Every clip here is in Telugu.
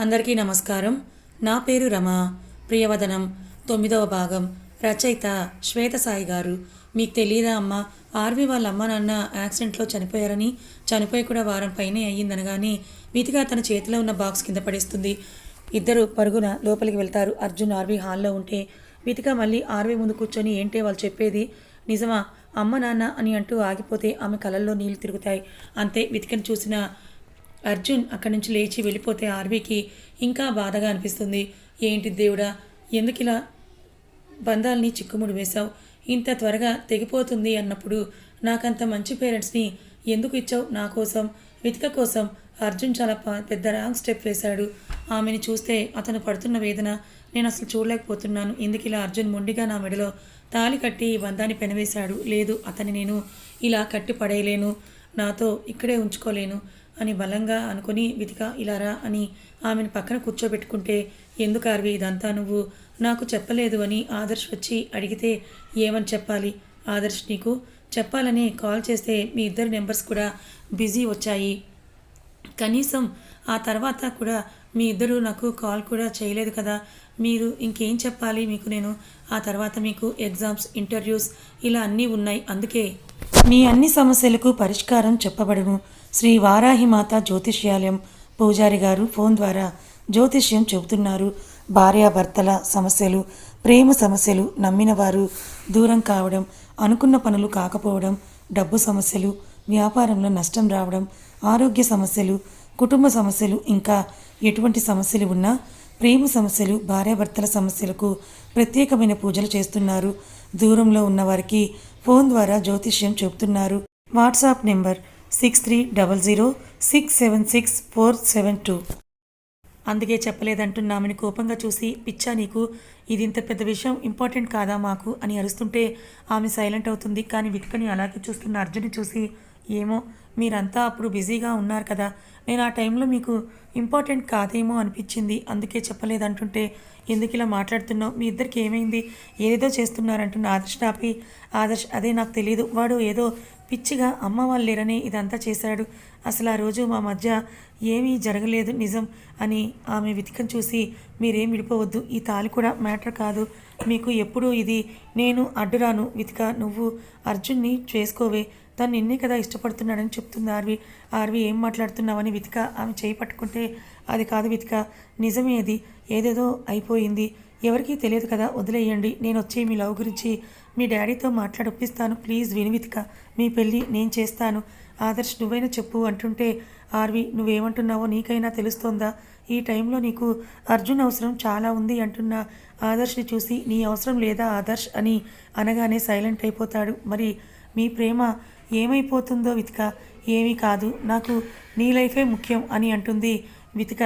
అందరికీ నమస్కారం. నా పేరు రమ. ప్రియవదనం 9వ భాగం. రచయిత శ్వేత సాయి గారు. మీకు తెలియదా అమ్మా, ఆర్వి వాళ్ళ అమ్మ నాన్న యాక్సిడెంట్లో చనిపోయారని? చనిపోయి కూడా వారం పైనే అయ్యిందనగానే వితిగా తన చేతిలో ఉన్న బాక్స్ కింద పడేస్తుంది. ఇద్దరు పరుగున లోపలికి వెళ్తారు. అర్జున్ ఆర్వి హాల్లో ఉంటే వితిక మళ్ళీ ఆర్వి ముందు కూర్చొని ఏంటే వాళ్ళు చెప్పేది నిజమా, అమ్మ నాన్న అని అంటూ ఆగిపోతే ఆమె కళ్ళల్లో నీళ్లు తిరుగుతాయి. అంతే. వితికను చూసిన అర్జున్ అక్కడి నుంచి లేచి వెళ్ళిపోతే ఆర్వీకి ఇంకా బాధగా అనిపిస్తుంది. ఏంటి దేవుడా, ఎందుకు ఇలా బంధాలని చిక్కుముడి వేశావు? ఇంత త్వరగా తెగిపోతుంది అన్నప్పుడు నాకంత మంచి పేరెంట్స్ని ఎందుకు ఇచ్చావు నా కోసం, వితిక కోసం? అర్జున్ చాలా పెద్ద రాంగ్ స్టెప్ వేశాడు. ఆమెను చూస్తే అతను పడుతున్న వేదన నేను అసలు చూడలేకపోతున్నాను. ఎందుకు ఇలా అర్జున్ మొండిగా నా మెడలో తాళి కట్టి ఈ బంధాన్ని పెనవేశాడు? లేదు, అతన్ని నేను ఇలా కట్టి పడేయలేను, నాతో ఇక్కడే ఉంచుకోలేను అని బలంగా అనుకుని వితిక ఇలా రా అని ఆమెను పక్కన కూర్చోబెట్టుకుంటే, ఎందుకు ఆర్వి ఇదంతా నువ్వు నాకు చెప్పలేదు అని ఆదర్శ్ వచ్చి అడిగితే ఏమని చెప్పాలి? ఆదర్శ్ నీకు చెప్పాలని కాల్ చేస్తే మీ ఇద్దరు నెంబర్స్ కూడా బిజీ వచ్చాయి. కనీసం ఆ తర్వాత కూడా మీ ఇద్దరు నాకు కాల్ కూడా చేయలేదు కదా. మీరు ఇంకేం చెప్పాలి మీకు నేను? ఆ తర్వాత మీకు ఎగ్జామ్స్, ఇంటర్వ్యూస్ ఇలా అన్నీ ఉన్నాయి. అందుకే మీ అన్ని సమస్యలకు పరిష్కారం చెప్పబడును. శ్రీ వారాహిమాత జ్యోతిష్యాలయం పూజారి గారు ఫోన్ ద్వారా జ్యోతిష్యం చెబుతున్నారు. భార్యాభర్తల సమస్యలు, ప్రేమ సమస్యలు, నమ్మిన వారు దూరం కావడం, అనుకున్న పనులు కాకపోవడం, డబ్బు సమస్యలు, వ్యాపారంలో నష్టం రావడం, ఆరోగ్య సమస్యలు, కుటుంబ సమస్యలు, ఇంకా ఎటువంటి సమస్యలు ఉన్నా, ప్రేమ సమస్యలు, భార్యాభర్తల సమస్యలకు ప్రత్యేకమైన పూజలు చేస్తున్నారు. దూరంలో ఉన్నవారికి ఫోన్ ద్వారా జ్యోతిష్యం చెబుతున్నారు. WhatsApp number 6300676472. అందుకే చెప్పలేదంటున్నామని కోపంగా చూసి, పిచ్చా నీకు, ఇది ఇంత పెద్ద విషయం ఇంపార్టెంట్ కాదా మాకు అని అరుస్తుంటే ఆమె సైలెంట్ అవుతుంది. కానీ వితికని అలాగే చూస్తున్న అర్జున్ని చూసి, ఏమో మీరంతా అప్పుడు బిజీగా ఉన్నారు కదా, నేను ఆ టైంలో మీకు ఇంపార్టెంట్ కాదేమో అనిపించింది, అందుకే చెప్పలేదంటుంటే, ఎందుకు ఇలా మాట్లాడుతున్నావు, మీ ఇద్దరికి ఏమైంది, ఏదేదో చేస్తున్నారంటున్న ఆదర్శ్ ఆపి, ఆదర్శ్ అదే నాకు తెలియదు, వాడు ఏదో పిచ్చిగా అమ్మ వాళ్ళు లేరని ఇదంతా చేశాడు, అసలు ఆ రోజు మా మధ్య ఏమీ జరగలేదు నిజం అని ఆమె వితికను చూసి, మీరేం విడిపోవద్దు, ఈ తాళి కూడా మ్యాటర్ కాదు మీకు ఎప్పుడు, ఇది నేను అడ్డురాను వితిక, నువ్వు అర్జున్ని చేసుకోవే, తను నిన్నే కదా ఇష్టపడుతున్నాడని చెప్తుంది ఆర్వి ఏం మాట్లాడుతున్నావని వితిక ఆమె చేయి పట్టుకుంటే, అది కాదు వితిక, నిజమే, అది ఏదేదో అయిపోయింది, ఎవరికీ తెలియదు కదా, వదిలేయండి, నేను వచ్చి మీ లవ్ గురించి మీ డాడీతో మాట్లాడి ఒప్పిస్తాను, ప్లీజ్ విని వితిక, మీ పెళ్ళి నేను చేస్తాను, ఆదర్శ్ నువ్వైనా చెప్పు అంటుంటే, ఆర్వి నువ్వేమంటున్నావో నీకైనా తెలుస్తోందా, ఈ టైంలో నీకు అర్జున్ అవసరం చాలా ఉంది అంటున్న ఆదర్శ్ని చూసి, నీ అవసరం లేదా ఆదర్శ్ అని అనగానే సైలెంట్ అయిపోతాడు. మరి మీ ప్రేమ ఏమైపోతుందో వితిక? ఏమీ కాదు, నాకు నీ లైఫే ముఖ్యం అని అంటుంది వితిక.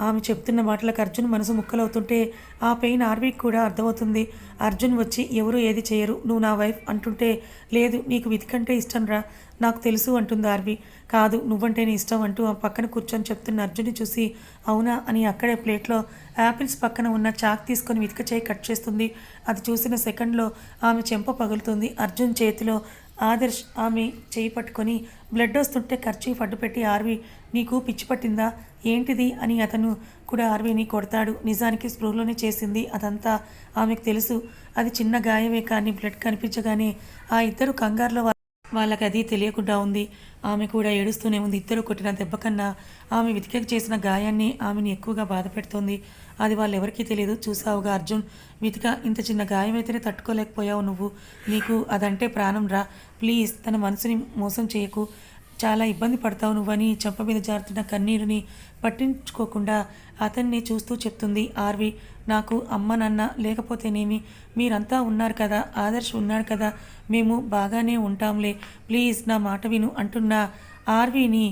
ఆమె చెప్తున్న మాటలకు అర్జున్ మనసు ముక్కలవుతుంటే ఆ పెయిన్ ఆర్వీకి కూడా అర్థమవుతుంది. అర్జున్ వచ్చి ఎవరు ఏది చేయరు, నువ్వు నా వైఫ్ అంటుంటే, లేదు నీకు వితికంటే ఇష్టం రా, నాకు తెలుసు అంటుంది ఆర్వి. కాదు నువ్వంటే నీ ఇష్టం అంటూ ఆ పక్కన కూర్చొని చెప్తున్న అర్జున్ని చూసి, అవునా అని అక్కడే ప్లేట్లో యాపిల్స్ పక్కన ఉన్న చాక్ తీసుకొని వితిక చేయి కట్ చేస్తుంది. అది చూసిన సెకండ్లో ఆమె చెంప పగులుతుంది. అర్జున్ చేతిలో ఆదర్శ్ ఆమె చేయి పట్టుకొని బ్లడ్ వస్తుంటే కర్చీఫ్ అడ్డు పెట్టి, ఆర్వి నీకు పిచ్చి పట్టిందా ఏంటిది అని అతను కూడా ఆర్వీని కొడతాడు. నిజానికి స్పృహలోనే చేసింది అదంతా, ఆమెకు తెలుసు అది చిన్న గాయమే, కానీ బ్లడ్ కనిపించగానే ఆ ఇద్దరు కంగారులో వాళ్ళకి అది తెలియకుండా ఉంది. ఆమె కూడా ఏడుస్తూనే ఉంది. ఇద్దరు కొట్టిన దెబ్బ కన్నా ఆమె వితికకు చేసిన గాయాన్ని ఆమెను ఎక్కువగా బాధ పెడుతోంది. అది వాళ్ళెవరికీ తెలియదు. చూసావుగా అర్జున్, వితిక ఇంత చిన్న గాయమైతేనే తట్టుకోలేకపోయావు నువ్వు, నీకు అదంటే ప్రాణం రా, ప్లీజ్ తన మనసుని మోసం చేయకు, చాలా ఇబ్బంది పడతావు నువ్వని చెంప మీద జారుతున్న కన్నీరుని పట్టించుకోకుండా అతన్ని చూస్తూ చెప్తుంది ఆర్వి. నాకు అమ్మ నాన్న లేకపోతేనేమి, మీరంతా ఉన్నారు కదా, ఆదర్శ్ ఉన్నాడు కదా, మేము బాగానే ఉంటాంలే, ప్లీజ్ నా మాట విను అంటున్న ఆర్వీని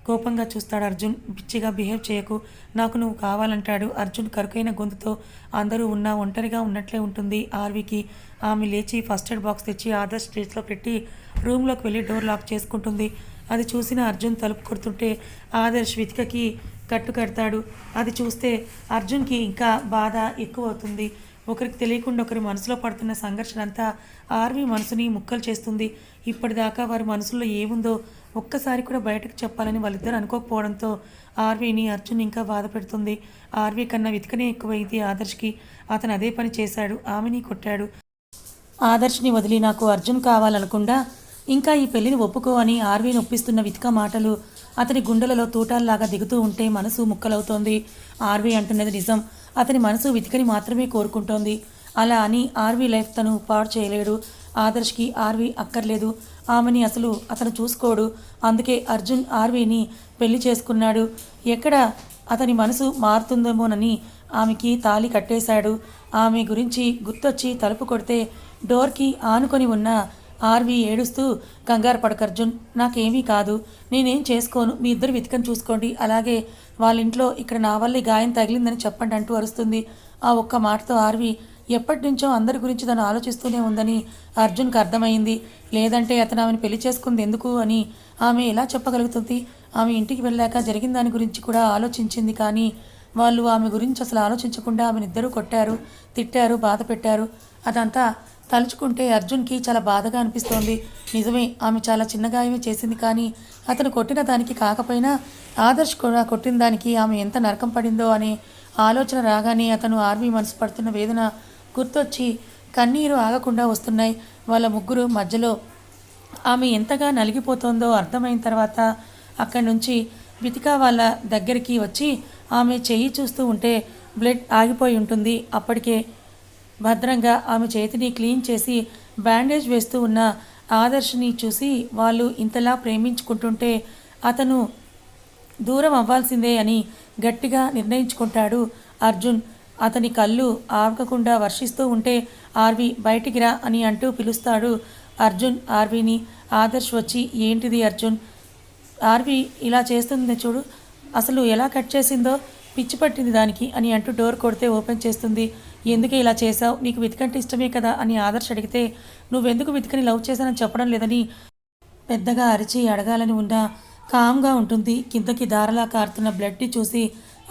కోపంగా చూస్తాడు అర్జున్. పిచ్చిగా బిహేవ్ చేయకు, నాకు నువ్వు కావాలంటాడు అర్జున్ కరుకైన గొంతుతో. అందరూ ఉన్నా ఒంటరిగా ఉన్నట్లే ఉంటుంది ఆర్వీకి. ఆమె లేచి ఫస్ట్ ఎయిడ్ బాక్స్ తెచ్చి ఆదర్శ్ స్టేజ్లో పెట్టి రూమ్లోకి వెళ్ళి డోర్ లాక్ చేసుకుంటుంది. అది చూసిన అర్జున్ తలుపు కొడుతుంటే ఆదర్శ్ వితికకి కట్టు కడతాడు. అది చూస్తే అర్జున్కి ఇంకా బాధ ఎక్కువ అవుతుంది. ఒకరికి తెలియకుండా ఒకరి మనసులో పడుతున్న సంఘర్షణ అంతా ఆర్వి మనసుని ముక్కలు చేస్తుంది. ఇప్పటిదాకా వారి మనసులో ఏముందో ఒక్కసారి కూడా బయటకు చెప్పాలని వాళ్ళిద్దరు అనుకోకపోవడంతో ఆర్వీని అర్జున్ ఇంకా బాధ పెడుతుంది. ఆర్వీ కన్నా వితికనే ఎక్కువైంది ఆదర్శ్కి. అతను అదే పని చేశాడు, ఆమెని కొట్టాడు. ఆదర్శ్ని వదిలి నాకు అర్జున్ కావాలనకుండా ఇంకా ఈ పెళ్లిని ఒప్పుకో అని ఆర్వీని ఒప్పిస్తున్న వితిక మాటలు అతని గుండెలలో తూటాల్లాగా దిగుతూ ఉంటే మనసు ముక్కలవుతోంది. ఆర్వీ అంటున్నది నిజం. అతని మనసు వితికని మాత్రమే కోరుకుంటోంది. అలా అని ఆర్వీ లైఫ్ తను పాడు చేయలేడు. ఆదర్శ్కి ఆర్వీ అక్కర్లేదు. ఆమెని అసలు అతను చూసుకోడు. అందుకే అర్జున్ ఆర్వీని పెళ్లి చేసుకున్నాడు. ఎక్కడ అతని మనసు మారుతుందేమోనని ఆమెకి తాళి కట్టేశాడు. ఆమె గురించి గుర్తొచ్చి తలుపు కొడితే డోర్కి ఆనుకొని ఉన్న ఆర్వీ ఏడుస్తూ, కంగారు పడకు అర్జున్, నాకేమీ కాదు, నేనేం చేసుకోను, మీ ఇద్దరు వితికని చూసుకోండి, అలాగే వాళ్ళ ఇంట్లో ఇక్కడ నా వల్ల గాయం తగిలిందని చెప్పండి అంటూ అరుస్తుంది. ఆ ఒక్క మాటతో ఆర్వీ ఎప్పటి నుంచో అందరి గురించి తను ఆలోచిస్తూనే ఉందని అర్జున్కి అర్థమైంది. లేదంటే అతను ఆమెను పెళ్లి చేసుకుంది ఎందుకు అని ఆమె ఎలా చెప్పగలుగుతుంది? ఆమె ఇంటికి వెళ్ళాక జరిగిన దాని గురించి కూడా ఆలోచించింది. కానీ వాళ్ళు ఆమె గురించి అసలు ఆలోచించకుండా ఆమెనిద్దరూ కొట్టారు, తిట్టారు, బాధ పెట్టారు. అదంతా తలుచుకుంటే అర్జున్కి చాలా బాధగా అనిపిస్తోంది. నిజమే, ఆమె చాలా చిన్న గాయమే చేసింది. కానీ అతను కొట్టిన దానికి కాకపోయినా ఆదర్శ్ కూడా కొట్టిన దానికి ఆమె ఎంత నరకం పడిందో అనే ఆలోచన రాగానే అతను ఆర్వీ మనసు పడుతున్న వేదన గుర్తొచ్చి కన్నీరు ఆగకుండా వస్తున్నాయి. వాళ్ళ ముగ్గురు మధ్యలో ఆమె ఎంతగా నలిగిపోతుందో అర్థమైన తర్వాత అక్కడి నుంచి వితిక వాళ్ళ దగ్గరికి వచ్చి ఆమె చెయ్యి చూస్తూ ఉంటే బ్లడ్ ఆగిపోయి ఉంటుంది. అప్పటికే భద్రంగా ఆమె చేతిని క్లీన్ చేసి బ్యాండేజ్ వేస్తూ ఉన్న ఆదర్శ్ని చూసి వాళ్ళు ఇంతలా ప్రేమించుకుంటుంటే అతను దూరం అవ్వాల్సిందే అని గట్టిగా నిర్ణయించుకుంటాడు అర్జున్. అతని కళ్ళు ఆగకుండా వర్షిస్తూ ఉంటే ఆర్వీ బయటికి రా అని అంటూ పిలుస్తాడు అర్జున్ ఆర్వీని. ఆదర్శ్ వచ్చి, ఏంటిది అర్జున్, ఆర్వీ ఇలా చేస్తుంది చూడు, అసలు ఎలా కట్ చేసిందో పిచ్చి పట్టింది దానికి అని అంటూ డోర్ కొడితే ఓపెన్ చేస్తుంది. ఎందుకే ఇలా చేసావు, నీకు వితికంటే ఇష్టమే కదా అని ఆదర్శ్ అడిగితే, నువ్వెందుకు వితికని లవ్ చేశానని చెప్పడం లేదని పెద్దగా అరిచి అడగాలని ఉన్నా కామ్గా ఉంటుంది. కిందకి దారలా కారుతున్న బ్లడ్ని చూసి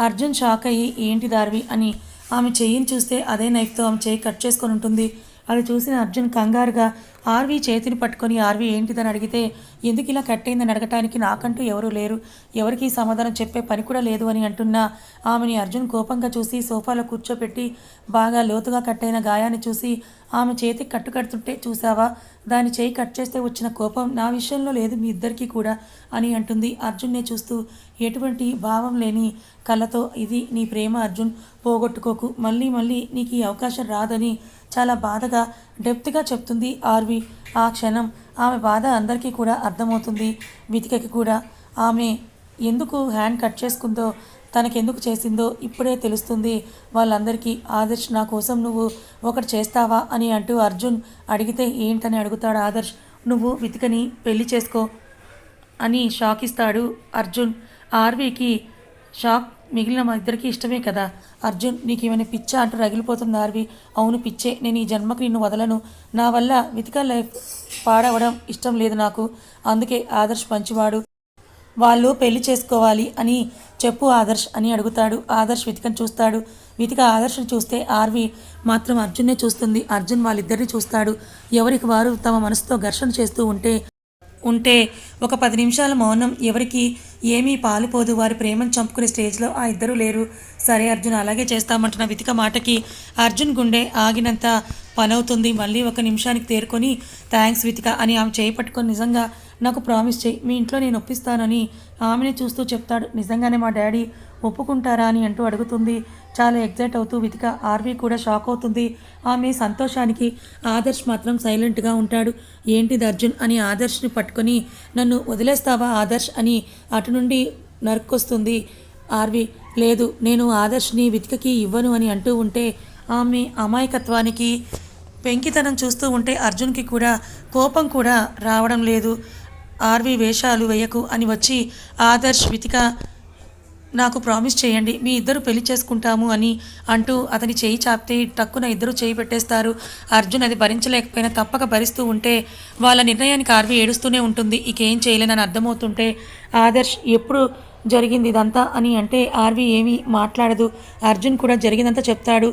అర్జున్ షాక్ అయ్యి, ఏంటి దార్వి అని ఆమె చెయ్యిని చూస్తే అదే నైఫ్తో ఆమె చెయ్యి కట్ చేసుకొని ఉంటుంది. అది చూసిన అర్జున్ కంగారుగా ఆర్వీ చేతిని పట్టుకొని ఆర్వీ ఏంటిదని అడిగితే, ఎందుకు ఇలా కట్ అయిందని అడగటానికి నాకంటూ ఎవరూ లేరు, ఎవరికి సమాధానం చెప్పే పని కూడా లేదు అని అంటున్నా ఆమెని అర్జున్ కోపంగా చూసి సోఫాలో కూర్చోపెట్టి బాగా లోతుగా కట్ అయిన గాయాన్ని చూసి, ఆమె చేతికి కట్టు కడుతుంటే చూసావా, దాని చేయి కట్ చేస్తే వచ్చిన కోపం నా విషయంలో లేదు మీ ఇద్దరికీ కూడా అని అంటుంది. అర్జున్నే చూస్తూ ఎటువంటి భావం లేని కళ్ళతో, ఇది నీ ప్రేమ అర్జున్, పోగొట్టుకోకు, మళ్ళీ మళ్ళీ నీకు ఈ అవకాశం రాదని చాలా బాధగా డెప్త్గా చెప్తుంది ఆర్వీ. ఆ క్షణం ఆమె బాధ అందరికీ కూడా అర్థమవుతుంది. వితికకి కూడా ఆమె ఎందుకు హ్యాండ్ కట్ చేసుకుందో, తనకెందుకు చేసిందో ఇప్పుడే తెలుస్తుంది వాళ్ళందరికీ. ఆదర్శ్, నా కోసం నువ్వు ఒకటి చేస్తావా అని అంటూ అర్జున్ అడిగితే, ఏంటని అడుగుతాడు ఆదర్శ్. నువ్వు వితికని పెళ్లి చేసుకో అని షాక్ ఇస్తాడు అర్జున్. ఆర్వీకి షాక్, మిగిలిన మా ఇద్దరికి ఇష్టమే కదా అర్జున్, నీకు ఏమైనా పిచ్చా అంటూ రగిలిపోతుంది ఆర్వీ. అవును పిచ్చే, నేను ఈ జన్మకు నిన్ను వదలను, నా వల్ల వితిక లైఫ్ పాడవడం ఇష్టం లేదు నాకు, అందుకే ఆదర్శ్ మంచివాడు, వాళ్ళు పెళ్లి చేసుకోవాలి అని చెప్పు ఆదర్శ్ అని అడుగుతాడు. ఆదర్శ్ వితికను చూస్తాడు. వితిక ఆదర్శను చూస్తే ఆర్వీ మాత్రం అర్జున్నే చూస్తుంది. అర్జున్ వాళ్ళిద్దరిని చూస్తాడు. ఎవరికి వారు తమ మనసుతో ఘర్షణ చేస్తూ ఉంటే ఒక 10 నిమిషాల మౌనం ఎవరికి ఏమీ పాలుపోదు. వారి ప్రేమను చంపుకునే స్టేజ్లో ఆ ఇద్దరూ లేరు. సరే అర్జున్, అలాగే చేస్తామంటున్న వితిక మాటకి అర్జున్ గుండె ఆగినంత పనవుతుంది. మళ్ళీ 1 నిమిషానికి తేరుకొని, థ్యాంక్స్ వితిక అని ఆమె చేయి పట్టుకొని, నిజంగా నాకు ప్రామిస్ చేయి, మీ ఇంట్లో నేను ఒప్పిస్తానని ఆమెనే చూస్తూ చెప్తాడు. నిజంగానే మా డాడీ ఒప్పుకుంటారా అని అంటూ అడుగుతుంది. చాలా ఎగ్జైట్ అవుతూ వితిక. ఆర్వీ కూడా షాక్ అవుతుంది. ఆమె సంతోషానికి ఆదర్శ్ మాత్రం సైలెంట్గా ఉంటాడు. ఏంటిది అర్జున్ అని ఆదర్శ్ని పట్టుకొని, నన్ను వదిలేస్తావా ఆదర్శ్ అని అటు నుండి నరుక్కొస్తుంది ఆర్వీ. లేదు, నేను ఆదర్శ్ని వితికకి ఇవ్వను అని అంటూ ఉంటే ఆమె అమాయకత్వానికి పెంకితనం చూస్తూ ఉంటే అర్జున్కి కూడా కోపం కూడా రావడం లేదు. ఆర్వీ వేషాలు వేయకు అని వచ్చి, ఆదర్శ్ వితిక నాకు ప్రామిస్ చేయండి, మీ ఇద్దరు పెళ్లి చేసుకుంటాము అని అంటూ అతని చేయి చాపితే టక్కున ఇద్దరు చేయి పెట్టేస్తారు. అర్జున్ అది భరించలేకపోయినా తప్పక భరిస్తూ ఉంటే వాళ్ళ నిర్ణయానికి ఆర్వీ ఏడుస్తూనే ఉంటుంది. ఇకేం చేయలేనని అర్థమవుతుంటే ఆదర్శ్ ఎప్పుడు జరిగింది ఇదంతా అని అంటే ఆర్వీ ఏమీ మాట్లాడదు. అర్జున్ కూడా జరిగిందంతా చెప్తాడు.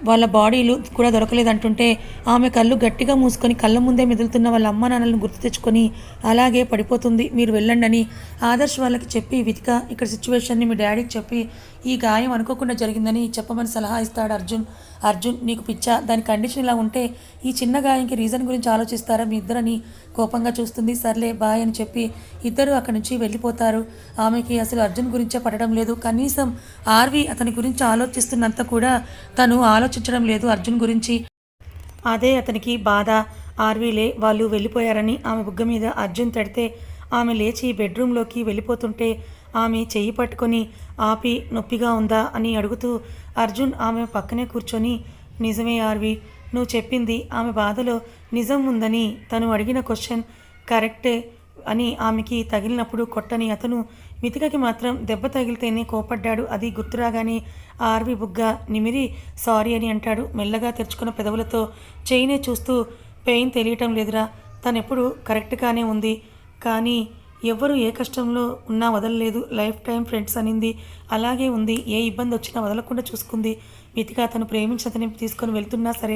వాళ్ళ బాడీలు కూడా దొరకలేదంటుంటే ఆమె కళ్ళు గట్టిగా మూసుకొని కళ్ళ ముందే మెదులుతున్న వాళ్ళ అమ్మ నాన్నలను గుర్తు తెచ్చుకొని అలాగే పడిపోతుంది. మీరు వెళ్ళండి అని ఆదర్శ్ వాళ్ళకి చెప్పి వితిక ఇక్కడ సిచ్యువేషన్ని మీ డాడీకి చెప్పి ఈ గాయం అనుకోకుండా జరిగిందని చెప్పమని సలహా ఇస్తాడు అర్జున్. అర్జున్ నీకు పిచ్చా, దాని కండిషన్ ఇలా ఉంటే ఈ చిన్న గాయంకి రీజన్ గురించి ఆలోచిస్తారా మీ ఇద్దరని కోపంగా చూస్తుంది. సర్లే బాయ్ అని చెప్పి ఇద్దరు అక్కడి నుంచి వెళ్ళిపోతారు. ఆమెకి అసలు అర్జున్ గురించే పడడం లేదు. కనీసం ఆర్వి అతని గురించి ఆలోచిస్తున్నంత కూడా తను ఆలోచించడం లేదు అర్జున్ గురించి. అదే అతనికి బాధ. ఆర్వీలే వాళ్ళు వెళ్ళిపోయారని ఆమె బుగ్గ మీద అర్జున్ తడితే ఆమె లేచి బెడ్రూమ్లోకి వెళ్ళిపోతుంటే ఆమె చెయ్యి పట్టుకొని ఆపి నొప్పిగా ఉందా అని అడుగుతూ అర్జున్ ఆమె పక్కనే కూర్చొని నిజమే ఆర్వి, నువ్వు చెప్పింది ఆమె బాధలో నిజం ఉందని తను అడిగిన క్వశ్చన్ కరెక్టే అని ఆమెకి తగిలినప్పుడు కొట్టని అతను మితికకి మాత్రం దెబ్బ తగిలితేనే కోపడ్డాడు. అది గుర్తురాగానే ఆర్వి బుగ్గ నిమిరి సారీ అని అంటాడు. మెల్లగా తెరుచుకున్న పెదవులతో చెయ్యినే చూస్తూ పెయిన్ తెలియటం లేదురా, తనెప్పుడు కరెక్ట్గానే ఉంది, కానీ ఎవ్వరూ ఏ కష్టంలో ఉన్నా వదలలేదు, లైఫ్ టైం ఫ్రెండ్స్ అనింది, అలాగే ఉంది, ఏ ఇబ్బంది వచ్చినా వదలకుండా చూసుకుంది. మితిగా తను ప్రేమించదని తీసుకొని వెళ్తున్నా సరే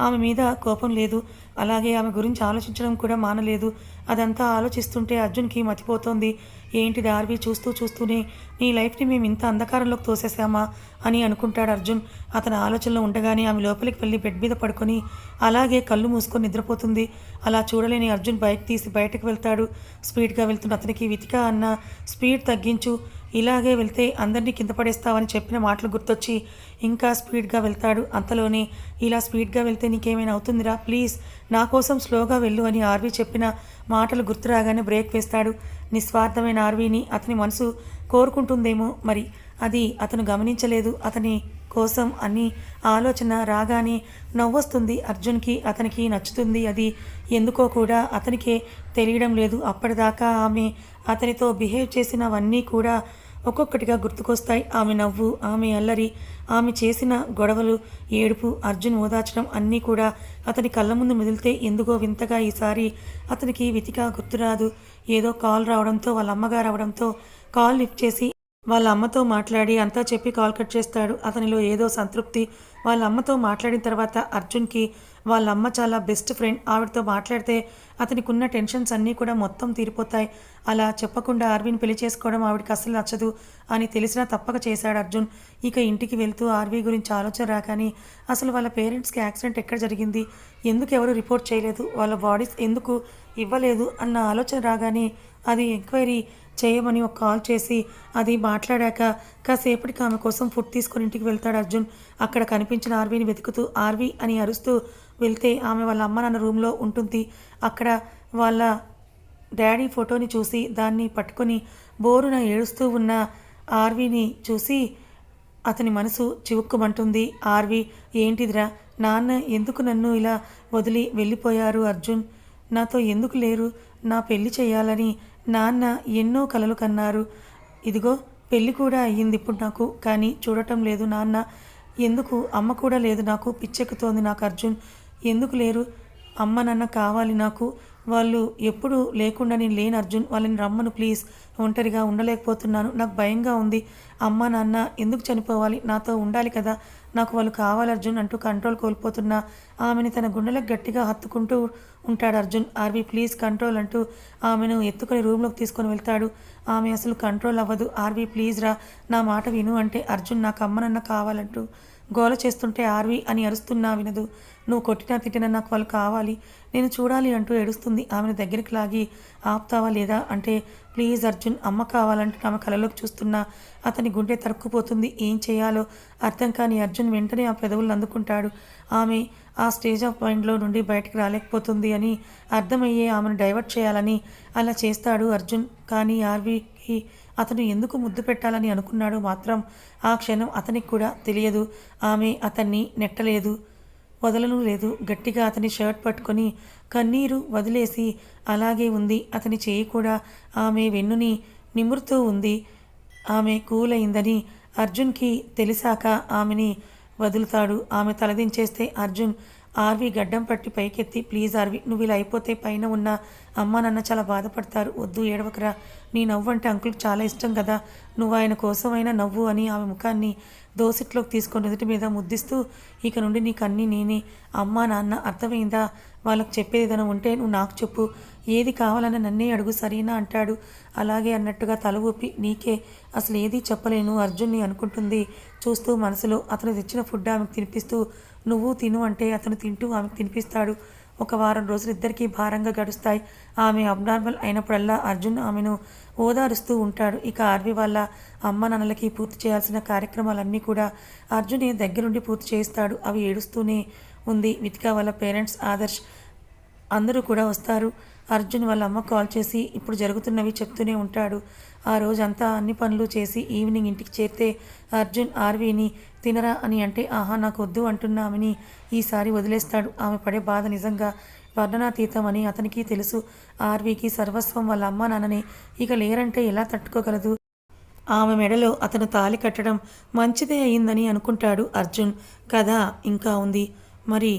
ఆమె మీద కోపం లేదు, అలాగే ఆమె గురించి ఆలోచించడం కూడా మానలేదు. అదంతా ఆలోచిస్తుంటే అర్జున్కి మతిపోతోంది. ఏంటిది ఆర్వి, చూస్తూనే నీ లైఫ్ని మేము ఇంత అంధకారంలోకి తోసేసామా అని అనుకుంటాడు అర్జున్. అతని ఆలోచనలో ఉండగానే ఆమె లోపలికి వెళ్ళి బెడ్ మీద పడుకొని అలాగే కళ్ళు మూసుకొని నిద్రపోతుంది. అలా చూడలేని అర్జున్ బైక్ తీసి బయటకు వెళ్తాడు. స్పీడ్గా వెళ్తున్న అతనికి వితిక అన్న స్పీడ్ తగ్గించు, ఇలాగే వెళ్తే అందరినీ కింద పడేస్తావని చెప్పిన మాటలు గుర్తొచ్చి ఇంకా స్పీడ్గా వెళ్తాడు. అంతలోనే ఇలా స్పీడ్గా వెళ్తే నీకేమైనా అవుతుందిరా, ప్లీజ్ నా కోసం స్లోగా వెళ్ళు అని ఆర్వి చెప్పిన మాటలు గుర్తు రాగానే బ్రేక్ వేస్తాడు. నిస్వార్థమైన ఆర్వీని అతని మనసు కోరుకుంటుందేమో మరి, అది అతను గమనించలేదు. అతని కోసం అన్ని ఆలోచన రాగానే నవ్వొస్తుంది అర్జున్కి. అతనికి నచ్చుతుంది అది, ఎందుకో కూడా అతనికే తెలియడం లేదు. అప్పటిదాకా ఆమె అతనితో బిహేవ్ చేసినవన్నీ కూడా ఒక్కొక్కటిగా గుర్తుకొస్తాయి. ఆమె నవ్వు, ఆమె అల్లరి, ఆమె చేసిన గొడవలు, ఏడుపు, అర్జున్ ఓదార్చడం అన్నీ కూడా అతని కళ్ళ ముందు మెదిలితే ఎందుకో వింతగా ఈసారి అతనికి వితిక గుర్తురాదు. ఏదో కాల్ రావడంతో వాళ్ళ అమ్మగారు అవడంతో కాల్ లిఫ్ట్ చేసి వాళ్ళ అమ్మతో మాట్లాడి అంతా చెప్పి కాల్ కట్ చేస్తాడు. అతనిలో ఏదో సంతృప్తి. వాళ్ళ అమ్మతో మాట్లాడిన తర్వాత అర్జున్కి వాళ్ళ అమ్మ చాలా బెస్ట్ ఫ్రెండ్. ఆవిడతో మాట్లాడితే అతనికి ఉన్న టెన్షన్స్ అన్నీ కూడా మొత్తం తీరిపోతాయి. అలా చెప్పకుండా ఆర్వీని పెళ్లి చేసుకోవడం ఆవిడకి అసలు నచ్చదు అని తెలిసినా తప్పక చేశాడు అర్జున్. ఇక ఇంటికి వెళ్తూ ఆర్వీ గురించి ఆలోచన రాగానే అసలు వాళ్ళ పేరెంట్స్కి యాక్సిడెంట్ ఎక్కడ జరిగింది, ఎందుకు ఎవరు రిపోర్ట్ చేయలేదు, వాళ్ళ బాడీస్ ఎందుకు ఇవ్వలేదు అన్న ఆలోచన రాగానే అది ఎంక్వైరీ చేయమని ఒక కాల్ చేసి అది మాట్లాడాక కాసేపటికి ఆమె కోసం ఫుడ్ తీసుకొని ఇంటికి వెళ్తాడు అర్జున్. అక్కడ కనిపించిన ఆర్వీని వెతుకుతూ ఆర్వీ అని అరుస్తూ వెళ్తే ఆమె వాళ్ళ అమ్మ నాన్న రూమ్లో ఉంటుంది. అక్కడ వాళ్ళ డాడీ ఫోటోని చూసి దాన్ని పట్టుకొని బోరున ఏడుస్తూ ఉన్న ఆర్వీని చూసి అతని మనసు చివుక్కుమంటుంది. ఆర్వి, ఏంటిదిరా, నాన్న ఎందుకు నన్ను ఇలా వదిలి వెళ్ళిపోయారు అర్జున్, నాతో ఎందుకు లేరు, నా పెళ్లి చేయాలని నాన్న ఎన్నో కలలు కన్నారు, ఇదిగో పెళ్ళి కూడా అయ్యింది ఇప్పుడు నాకు, కానీ చూడటం లేదు నాన్న, ఎందుకు అమ్మ కూడా లేదు, నాకు పిచ్చెక్కుతోంది నాకు అర్జున్, ఎందుకు లేరు, అమ్మ నాన్న కావాలి నాకు, వాళ్ళు ఎప్పుడు లేకుండా నేను లేను అర్జున్, వాళ్ళని రమ్మను ప్లీజ్, ఒంటరిగా ఉండలేకపోతున్నాను, నాకు భయంగా ఉంది, అమ్మ నాన్న ఎందుకు చనిపోవాలి, నాతో ఉండాలి కదా, నాకు వాళ్ళు కావాలి అర్జున్ అంటూ కంట్రోల్ కోల్పోతున్నా ఆమెని తన గుండెలకు గట్టిగా హత్తుకుంటూ ఉంటాడు అర్జున్. ఆర్వి ప్లీజ్ కంట్రోల్ అంటూ ఆమెను ఎత్తుకొని రూమ్లోకి తీసుకొని వెళ్తాడు. ఆమె అసలు కంట్రోల్ అవ్వదు. ఆర్వి ప్లీజ్ రా, నా మాట విను అంటే అర్జున్ నాకు అమ్మనన్న కావాలంటూ గోల చేస్తుంటే ఆర్వి అని అరుస్తున్నా వినదు. నువ్వు కొట్టినా తిట్టినా నాకు వాళ్ళు కావాలి, నేను చూడాలి అంటూ ఏడుస్తుంది. ఆమెను దగ్గరికి లాగి ఆపుతావా లేదా అంటే ప్లీజ్ అర్జున్, అమ్మ కావాలంటూ ఆమె కళ్ళలోకి చూస్తున్నా అతని గుండె తరుక్కుపోతుంది. ఏం చేయాలో అర్థం కాని అర్జున్ వెంటనే ఆ పెదవులను అందుకుంటాడు. ఆమె ఆ స్టేజ్ ఆఫ్ మైండ్లో నుండి బయటకు రాలేకపోతుంది అని అర్థమయ్యే ఆమెను డైవర్ట్ చేయాలని అలా చేస్తాడు అర్జున్. కానీ ఆర్వీకి అతను ఎందుకు ముద్దు పెట్టాలని అనుకున్నాడో మాత్రం ఆ క్షణం అతనికి కూడా తెలియదు. ఆమె అతన్ని నెట్టలేదు, వదలను లేదు. గట్టిగా అతని షర్ట్ పట్టుకొని కన్నీరు వదిలేసి అలాగే ఉంది. అతని చేయి కూడా ఆమె వెన్నుని నిమురుతూ ఉంది. ఆమె కూల్ అయిందని అర్జున్కి తెలిసాక ఆమెని వదులుతాడు. ఆమె తలదించేస్తే అర్జున్ ఆర్వి గడ్డం పట్టి పైకెత్తి, ప్లీజ్ ఆర్వి, నువ్వు ఇలా అయిపోతే పైన ఉన్న అమ్మ నాన్న చాలా బాధపడతారు. వద్దు, ఏడవకరా. నీ నవ్వు అంటే అంకుల్కి చాలా ఇష్టం కదా, నువ్వు ఆయన కోసమైనా నవ్వు అని ఆమె ముఖాన్ని దోసిట్లోకి తీసుకొని ఎదుటి మీద ముద్దిస్తూ, ఇక నుండి నీకు అన్నీ నేనే. అమ్మ నాన్న అర్థమైందా? వాళ్ళకి చెప్పేది ఏదైనా ఉంటే నువ్వు నాకు చెప్పు, ఏది కావాలన్నా నన్నే అడుగు, సరేనా అంటాడు. అలాగే అన్నట్టుగా తల ఊపి, నీకే అసలు ఏదీ చెప్పలేను అర్జున్ని అనుకుంటుంది చూస్తూ మనసులో. అతను తెచ్చిన ఫుడ్ ఆమెకు తినిపిస్తూ, నువ్వు తిను అంటే అతను తింటూ ఆమెకు తినిపిస్తాడు. ఒక వారం రోజులు ఇద్దరికీ భారంగా గడుస్తాయి. ఆమె అబ్నార్మల్ అయినప్పుడల్లా అర్జున్ ఆమెను ఓదారుస్తూ ఉంటాడు. ఇక ఆర్వి వాళ్ళ అమ్మ నాన్నలకి పూర్తి చేయాల్సిన కార్యక్రమాలన్నీ కూడా అర్జునే దగ్గరుండి పూర్తి చేయిస్తాడు. అవి ఏడుస్తూనే ఉంది. వితిక వాళ్ళ పేరెంట్స్, ఆదర్శ్ అందరూ కూడా వస్తారు. అర్జున్ వాళ్ళ అమ్మ కాల్ చేసి ఇప్పుడు జరుగుతున్నవి చెప్తూనే ఉంటాడు. ఆ రోజంతా అన్ని పనులు చేసి ఈవినింగ్ ఇంటికి చేరితే అర్జున్ ఆర్వీని తినరా అని అంటే, ఆహా నాకు వద్దు అంటున్న ఆమెని ఈసారి వదిలేస్తాడు. ఆమె పడే బాధ నిజంగా వర్ణనాతీతం అని అతనికి తెలుసు. ఆర్వీకి సర్వస్వం వాళ్ళ అమ్మ నాన్ననే, ఇక లేరంటే ఎలా తట్టుకోగలదు? ఆమె మెడలో అతను తాళి కట్టడం మంచిదే అయిందని అనుకుంటాడు అర్జున్. కథ ఇంకా ఉంది. మరి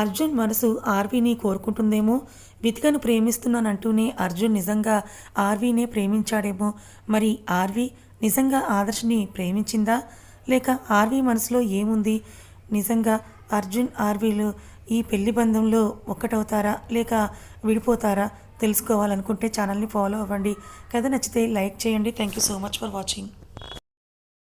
అర్జున్ మనసు ఆర్వీని కోరుకుంటుందేమో. వితికను ప్రేమిస్తున్నానంటూనే అర్జున్ నిజంగా ఆర్వీనే ప్రేమించాడేమో. మరి ఆర్వీ నిజంగా ఆదర్శ్ని ప్రేమించిందా? లేక ఆర్వీ మనసులో ఏముంది? నిజంగా అర్జున్ ఆర్వీలు ఈ పెళ్లి బంధంలో ఒక్కటవుతారా లేక విడిపోతారా? తెలుసుకోవాలనుకుంటే ఛానల్ని ఫాలో అవ్వండి. కథ నచ్చితే లైక్ చేయండి. Thank you so much for watching.